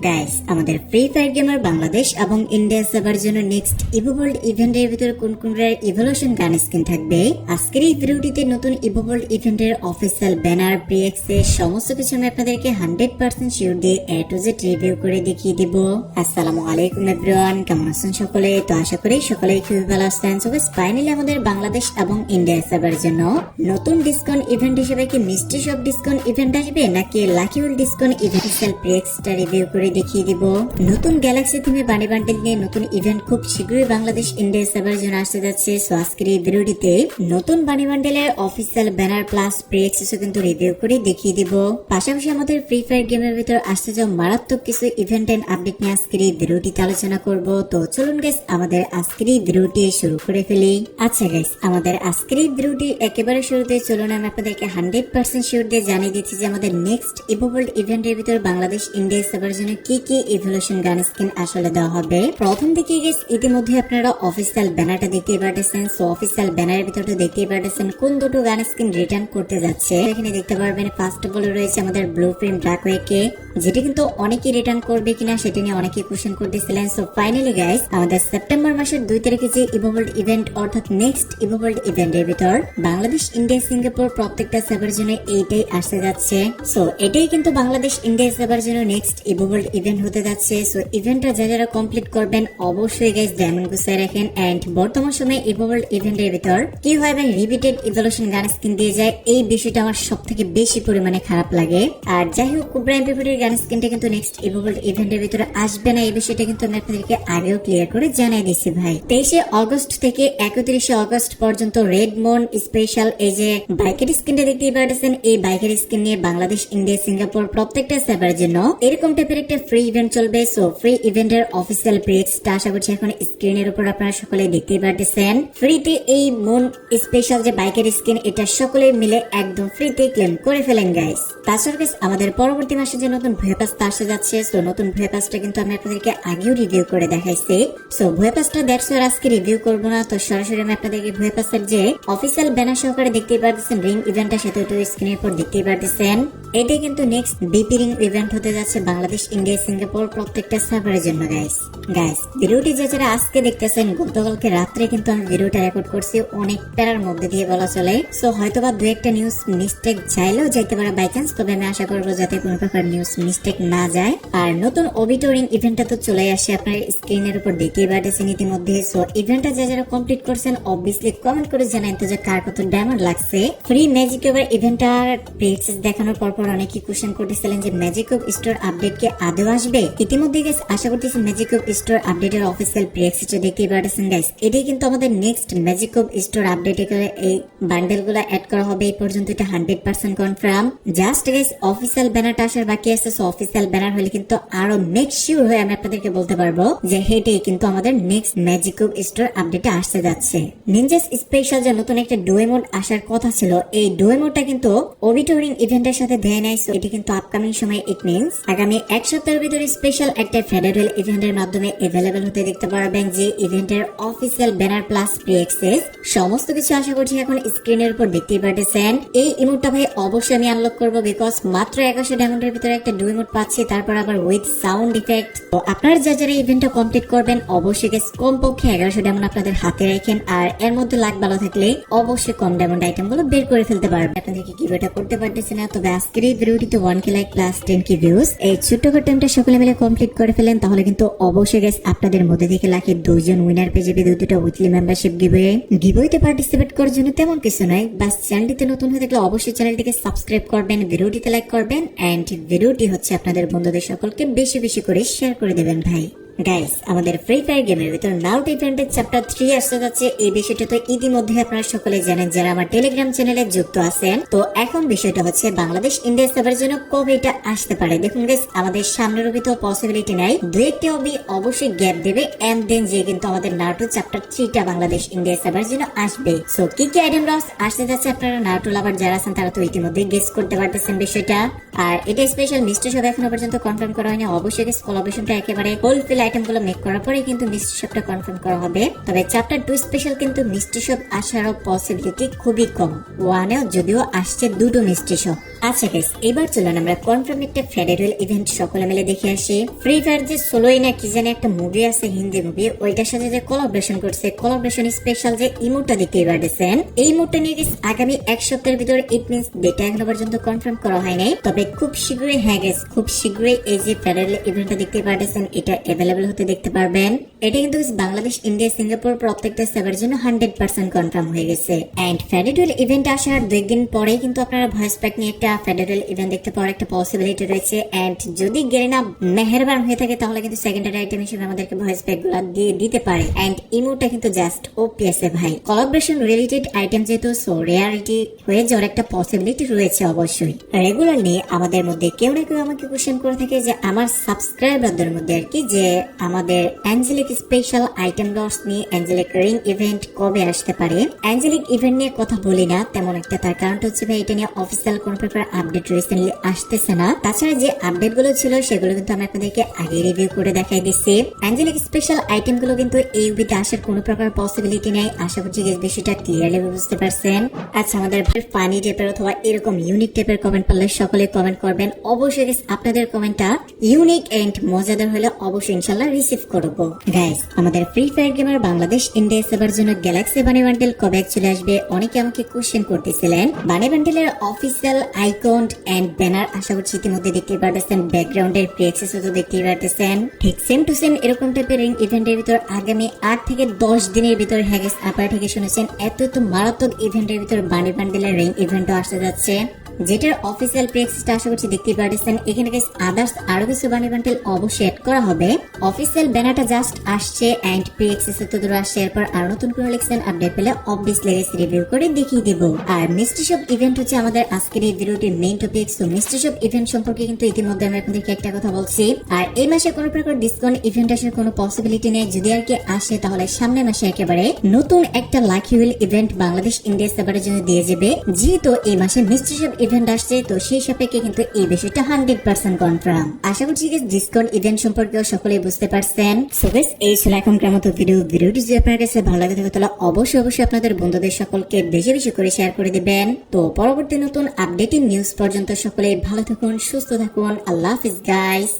Guys, আমাদের free fire gamer Bangladesh এবং India server জন্য নেক্সট ইভোভোল্ড ইভেন্টের ভিতরে কোন কোন রেয়ার ইভোলিউশন গান স্কিন থাকবে, আজকের এই ভিডিওটিতে নতুন ইভোভোল্ড ইভেন্টের অফিসিয়াল ব্যানার, প্রিএক্সেস সমস্ত কিছু আমি আপনাদেরকে 100% শিওর দিয়ে এ টু জেড রিভিউ করে দেখিয়ে দিব। আসসালামু আলাইকুম এভরিওয়ান, কেমন আছেন সকলে? তো আশা করি সকলেই খুবই ভালো আছেন। সো গাইস, ফাইনালি আমাদের বাংলাদেশ এবং ইন্ডিয়া সার্ভার জন্য নতুন ডিসকাউন্ট ইভেন্ট হিসেবে কি মিস্ট্রি শপ ডিসকাউন্ট ইভেন্ট আসবে নাকি লাকি উইল ডিসকাউন্ট ইভেন্ট প্রিএক্সটা রিভিউ করে দেখিয়ে দিব। নতুন গ্যালাক্সি থিমে বানি বান্ডেল নিয়ে নতুন ইভেন্ট খুব শীঘ্রই বাংলাদেশ ইন্ডিয়া সার্ভার জন্য আসতে যাচ্ছে। সো আজকের এই ভিডিওটিতে নতুন বানি বান্ডেলের অফিসিয়াল ব্যানার প্লাস প্রিএক্সেসও কিন্তু রিভিউ করে দেখিয়ে দিব। পাশাপাশি আমাদের ফ্রি ফায়ার গেমের ভিতর আসতে যাওয়া মারাত্মক কিছু ইভেন্ট এন্ড আপডেট নিয়ে আজকের এই ভিডিওটিতে আলোচনা করব। তো চলুন গাইস, আমাদের আজকের এই ভিডিওটি শুরু করে ফেলি। আচ্ছা গাইস, আমাদের আজকের এই ভিডিওটি একেবারে শুরুতে চলুন আমি আপনাদেরকে 100% শিওর দিয়ে জানিয়ে দিচ্ছি যে আমাদের নেক্সট ইভোভোল্ড ইভেন্টের ভিতর বাংলাদেশ ইন্ডিয়া সার্ভার জন্য কি কি ইভোলিউশন গান স্কিন আসলে দেওয়া হবে। প্রথম দিকে গাইস, ইতিমধ্যে আপনারা অফিসিয়াল ব্যানারটা দেখতেই পারতেছেন। সো অফিসিয়াল ব্যানারের ভিতরে তো দেখতেই পারতেছেন কোন দুটো গান স্কিন রিটার্ন করতে যাচ্ছে। এখানে দেখতে পারবেন ফার্স্ট অফ অল রয়েছে আমাদের ব্লু প্রিন্ট ডাকওয়েকে, যেটি কিন্তু অনেকেই রিটার্ন করবে কিনা সেটা নিয়ে অনেকেই কোশ্চেন করতেছিলেন। সো ফাইনালি গাইস, আমাদের সেপ্টেম্বর মাসের 2 তারিখে যে ইভোভোল্ড ইভেন্ট অর্থাৎ নেক্সট ইভোভোল্ড ইভেন্টের ভিতর বাংলাদেশ ইন্ডিয়া সিঙ্গাপুর প্রত্যেকটা সার্ভার জন্য এইটাই আসতে যাচ্ছে। সো এটাই কিন্তু বাংলাদেশ ইন্ডিয়া সার্ভার জন্য নেক্সট ইভোভোল্ড ইভেন্ট হতে যাচ্ছে। সো ইভেন্টটা যারা কমপ্লিট করবেন অবশ্যই গাইস ডায়মন্ড গুছায় রাখেন। এন্ড বর্তমান সময়ে ইভোভোল্ড ইভেন্টের ভিতর কি হয় এবং রিপিটেড ইভোলিউশন গান স্কিন দিয়ে যায়, এই বিষয়টা আমার সবথেকে বেশি পরিমাণে খারাপ লাগে। আর যাই হোক, কুবরা এমপি40 গান স্কিনটা কিন্তু নেক্সট ইভোভোল্ড ইভেন্টের ভিতরে আসবে না, এই বিষয়টা কিন্তু আমি আপনাদেরকে আগেও ক্লিয়ার করে জানাই দিয়েছি ভাই। 23 আগস্ট থেকে 31 আগস্ট পর্যন্ত রেড মুন স্পেশাল এই যে বাইকের স্কিনটা দেখতেই পারতেছেন, এই বাইকের স্কিন নিয়ে বাংলাদেশ ইন্ডিয়া সিঙ্গাপুর প্রত্যেকটা সার্ভারের জন্য এরকম টাইপের একটা ফ্রি ইভেন্ট চলবে। সো ফ্রি ইভেন্টের অফিসিয়াল প্রিএক্সটা আশা করছি এখন স্ক্রিনের উপর আপনারা সকলে দেখতেই পারতেছেন। ফ্রিতে এই মুন স্পেশাল যে বাইকের স্কিন এটা সকলে মিলে একদম ফ্রিতে ক্লেম করে ফেলেন গাইস। তাছাড়া গাইস, আমাদের পরবর্তী মাসে যে নতুন ভুয়া পাসটা আসতে যাচ্ছে, সো নতুন ভুয়া পাসটা কিন্তু আমি আপনাদেরকে আগেও রিভিউ করে দেখাইছি। সো ভুয়া পাসটা দ্যাটস ওয়াই আজকে রিভিউ করব না, তো সরাসরি আমি আপনাদেরকে ভুয়া পাসের যে অফিসিয়াল ব্যানার সহকারে দেখতেই পারতেছেন রিং ইভেন্টটা, সেটা একটু স্ক্রিনের উপর দেখতেই পারতেছেন। এটাই কিন্তু নেক্সট বিপি রিং ইভেন্ট হতে যাচ্ছে বাংলাদেশ ইন্ডিয়া সিঙ্গাপুর প্রত্যেকটা সার্ভারের জন্য গাইস। ভিডিওটি যারা আজকে দেখতেছেন, গতকালকে রাত্রে কিন্তু আমি ভিডিওটা রেকর্ড করছি অনেক প্যারার মধ্যে দিয়ে বলা চলে। সো হয়তোবা দু একটা নিউজ মিস্টেক চাইলেও যাইতে পারে বাই চান্স, তবে আমি আশা করবো যাতে কোনো প্রকার নিউজ মিস্টেক না যায়। আর নতুন অবিটোরিং ইভেন্টটা তো চলে আসে, আপনার স্ক্রিনের উপর দেখতেই পারতেছেন ইতিমধ্যে। সো ইভেন্টটা যারা কমপ্লিট করছেন অবভিয়াসলি কমেন্ট করে জানান তো যে কার কত ডায়মন্ড লাগছে। ফ্রি ম্যাজিক ওভার ইভেন্টটার প্রিএক্সেস দেখানোর পর অনেকেই কোশ্চেন করতেছিলেন যে ম্যাজিক অফ স্টোর আপডেট কে আদৌ আসবে। ইতিমধ্যে গাইস আশা করতেছি ম্যাজিক অফ স্টোর আপডেটের অফিসিয়াল প্রিএক্সেসটা দেখতেই পারতেছেন গাইস। এটাই কিন্তু আমাদের নেক্সট ম্যাজিক অফ স্টোর আপডেটে করে এই বান্ডেলগুলো অ্যাড করা হবে। এই পর্যন্ত এটা 100% কনফার্ম। জাস্ট গাইস অফিসিয়াল ব্যানারটা আসার বাকি আছে। সো অফিসিয়াল ব্যানার হলে কিন্তু আরো মেক শিওর হয়ে আমি আপনাদেরকে বলতে পারবো যে এটাই কিন্তু আমাদের নেক্সট ম্যাজিক অফ স্টোর আপডেটে আসতে যাচ্ছে। নিনজাস স্পেশাল যে নতুন একটা ডুয়ে মোড আসার কথা ছিল, এই ডুয়ে মোডটা কিন্তু অবিটোরিং ইভেন্টের সাথে দেয় নাই। সো এটি কিন্তু আপকামিং সময় ইট মিন্স আগামী এক সপ্তাহের ভিতরে স্পেশাল একটা ফেডারেল ইভেন্টের মাধ্যমে अवेलेबल হতে দেখতে পারবেন, যে ইভেন্টের অফিসিয়াল ব্যানার প্লাস প্রিএক্সেস সমস্ত কিছু আশা করছি এখন স্ক্রিনের উপর দেখতেই পারতেছেন। এই ইমোটটা ভাই অবশ্যই আমি আনলক করব, বিকজ মাত্র 1100 ডায়মন্ডের ভিতরে একটা ডু ইমোট পাচ্ছি, তারপর আবার উইথ সাউন্ড ইফেক্ট। তো আপনারা যারা ইভেন্টটা কমপ্লিট করবেন অবশ্যই কমপক্ষে 1100 ডায়মন্ড আপনাদের হাতে রাখেন। আর এর মধ্যে লাক ভালো থাকলে অবশ্যই কম ডায়মন্ড আইটেমগুলো বের করে ফেলতে পারবেন। আপনাদেরকে কি এটা করতে পারতেছি না, তবে আজকের এই ভিডিওটিতে 1k like plus 10k views এই ছোট্ট টাইমটা সকলে মিলে কমপ্লিট করে ফেলেন, তাহলে কিন্তু অবশ্যই গাইস আপনাদের মধ্যে থেকে লাখে 2 জন উইনার পেয়ে যাবে দুটো উইকলি মেম্বারশিপ গিভওয়েতে পার্টিসিপেট করার জন্য তেমন কিছু নয়, বাস চ্যানেলটিতে নতুন হয়ে থাকলে অবশ্যই চ্যানেলটিকে সাবস্ক্রাইব করবেন, ভিডিওটিতে লাইক করবেন এন্ড ভিডিওটি হচ্ছে আপনাদের বন্ধুদের সকলকে বেশি বেশি করে শেয়ার করে দেবেন ভাই। গাইস, আমাদের ফ্রি ফায়ার গেমের ভিতর নাউট ইভেন্টের চ্যাপ্টার 3 আসতে যাচ্ছে। এই বিষয়টা তো ইতিমধ্যে আপনারা সকলে জানেন যারা আমার টেলিগ্রাম চ্যানেলে যুক্ত আছেন। তো এখন বিষয়টা হচ্ছে বাংলাদেশ ইন্ডিয়া সার্ভারের জন্য কবে এটা আসতে পারে। দেখুন গাইস, আমাদের সামনের ভিতর পসিবিলিটি নাই, দু একটা অবধি অবশ্যই গ্যাপ দেবে এন্ড দেন যে কিন্তু আমাদের নাউটো চ্যাপ্টার 3টা বাংলাদেশ ইন্ডিয়া সার্ভারের জন্য আসবে। সো কি কি আইটেম লস আসতে যাচ্ছে আপনারা নাউটো লাভার যারা আছেন তারা তো ইতিমধ্যে গেস করতে পারতেছেন বিষয়টা। আর এটা স্পেশাল মিস্ট্রি শপ এখনো পর্যন্ত কনফার্ম করা হয়নি, অবশ্যই গাইস কোলাবোরেশনটা একেবারে ফুলফিল আইটেমগুলো মেক করার পরে কিন্তু মিস্ট্রি শপটা কনফার্ম করা হবে। তবে চ্যাপ্টার 2 স্পেশাল কিন্তু মিস্ট্রি শপ আসারও পসিবিলিটি খুবই কম, ওয়ানেও যদিও আসছে দুটো মিস্ট্রি শপ। আচ্ছা গাইস, এবার চলুন আমরা কনফার্ম একটা ফেডারেল ইভেন্ট সকলে মিলে দেখে আসি। ফ্রি ফায়ার যে সোলোই না কি জানি একটা মুভি আছে, হিন্দি মুভি, ওইটার সাথে যে কোলাবোরেশন করছে, কোলাবোরেশন স্পেশাল যে ইমোটটা দেখতে পারতেছেন, এই ইমোটটা নিয়ে গেছে আগামী এক সপ্তাহের ভিতরে, ইট মিন্স ডেটা এখনো পর্যন্ত কনফার্ম করা হয় নাই, তবে খুব শীঘ্রই, হ্যাঁ গাইস খুব শীঘ্রই এই যে ফেডারেল ইভেন্টটা দেখতে পারতেছেন এটা অ্যাভেলেবল হতে দেখতে পারবেন। এটা কিন্তু বাংলাদেশ, ইন্ডিয়া, সিঙ্গাপুর প্রত্যেকটা সার্ভারের জন্য 100% কনফার্ম হয়ে গেছে। এন্ড ফেডারেল ইভেন্ট আসার 2 দিন পরেই কিন্তু আপনারা ভয়েস প্যাক নিয়ে একটা ফেডারেল ইভেন্ট দেখতে পাওয়ার একটা পসিবিলিটি রয়েছে। এন্ড যদি গেরিনা মেহেরবান হয়ে থাকে তাহলে কিন্তু সেকেন্ডারি আইটেম হিসেবে আমাদেরকে ভয়েস প্যাক গুলো দিয়ে দিতে পারে। এন্ড ইমোটা কিন্তু জাস্ট ওপিএসএ ভাই, কোলাবোরেশন রিলেটেড আইটেম যেহেতু, সো রেয়ারিটি হয়ে যাওয়ার একটা পসিবিলিটি রয়েছে অবশ্যই। রেগুলারলি আমাদের মধ্যে কেউ না কেউ আমাকে কোশ্চেন করে থাকে যে আমার সাবস্ক্রাইবারদের মধ্যে আর কি, যে আমাদের অ্যাঞ্জেলিক স্পেশাল আইটেম লস নিয়ে অ্যাঞ্জেলিক রিং ইভেন্ট কবে আসতে পারে। অ্যাঞ্জেলিক ইভেন্ট নিয়ে কথা বলি না তেমন একটা, তার কারণটা হচ্ছে ভাই এটা নিয়ে অফিসিয়াল কোনো প্রকার আপডেট রিসেন্টলি আসতেছে না। তাছাড়া যে আপডেট গুলো ছিল সেগুলো কিন্তু আমি আপনাদেরকে আগে রিভিউ করে দেখাই দিচ্ছি। অ্যাঞ্জেলিক স্পেশাল আইটেম গুলো কিন্তু এই উইতে আসার কোনো প্রকার পসিবিলিটি নেই। আশা করছি বিষয়টা ক্লিয়ারলি বুঝতে পারছেন। আচ্ছা, আমাদের ফানি টাইপের অথবা এরকম ইউনিক টাইপের কমেন্ট পারলে সকলে কমেন্ট করবেন। অবশ্যই আপনাদের কমেন্টটা ইউনিক এন্ড মজাদার হলে অবশ্যই ইনশাল্লাহ রিসিভ করব। গাইস, আমাদের free fire gamer Bangladesh India সেবার জন্য গ্যালাক্সি বানি বান্ডেল কবে চলে আসবে অনেকে আমাকে কোশ্চেন করতেছিলেন। বানি বান্ডেলের অফিসিয়াল আইকন এন্ড ব্যানার আশা করছি ইতিমধ্যে দেখতে পারতেছেন, ব্যাকগ্রাউন্ডের প্রি অ্যাক্সেসও তো দেখতে পারতেছেন। ঠিক সেম টু সেম এরকম টাইপের রিং ইভেন্টের ভিতর আগামী 8 থেকে 10 দিনের ভিতর, হ্যাঁ গাইস আপনারা ঠিকই শুনেছেন, এত মারাত্মক ইভেন্টের ভিতর বানি বান্ডেলের রিং ইভেন্টও আসতে যাচ্ছে, যেটার অফিসিয়াল প্রেক্সটা আশা করছি দেখতে পারতেছেন। এখানে গাইস আদার্স আরো কিছু বানি বান্ডেল অবশ্যই অ্যাড করা হবে। অফিসিয়াল ব্যানারটা জাস্ট আসছে এন্ড প্রি অ্যাক্সেস তো দূর আসছে, এরপর আর নতুন কোনো কালেকশন আপডেট পেলে অবভিয়াসলি গাইস রিভিউ করে দেখিয়ে দেব। আর মিস্ট্রি শপ ইভেন্ট হচ্ছে আমাদের আজকের এই ভিডিওটির main topic. So mystery shop event সম্পর্কে কিন্তু ইতিমধ্যে আমি আপনাদেরকে একটা কথা বলছি। আর এই মাসে কোনো প্রকার ডিসকাউন্ট ইভেন্ট আসার কোনো পসিবিলিটি নেই, যদি আর কি আসে তাহলে সামনের মাসে একেবারে নতুন একটা lucky wheel event Bangladesh India সার্ভারের জন্য দিয়ে যাবে। যেহেতু এই মাসে মিস্ট্রি শপ ইভেন্ট আসছে, তো সেই সাপেক্ষে কিন্তু এই বিষয়টা 100% কনফার্ম। আশা করছি ডিসকাউন্ট ইভেন্ট সম্পর্কে সকলেই বুঝতে পারছেন। সো গাইস, এই ছিল এখনকার মতো ভিডিওটি যদি আপনার কাছে ভালো লাগে থাকে তাহলে অবশ্যই আপনাদের বন্ধুদের সকলকে বেশি বেশি করে শেয়ার করে দিবেন। তো পরবর্তী নতুন আপডেটিং নিউজ পর্যন্ত সকলেই ভালো থাকুন, সুস্থ থাকুন। আল্লাহ হাফিজ গাইস।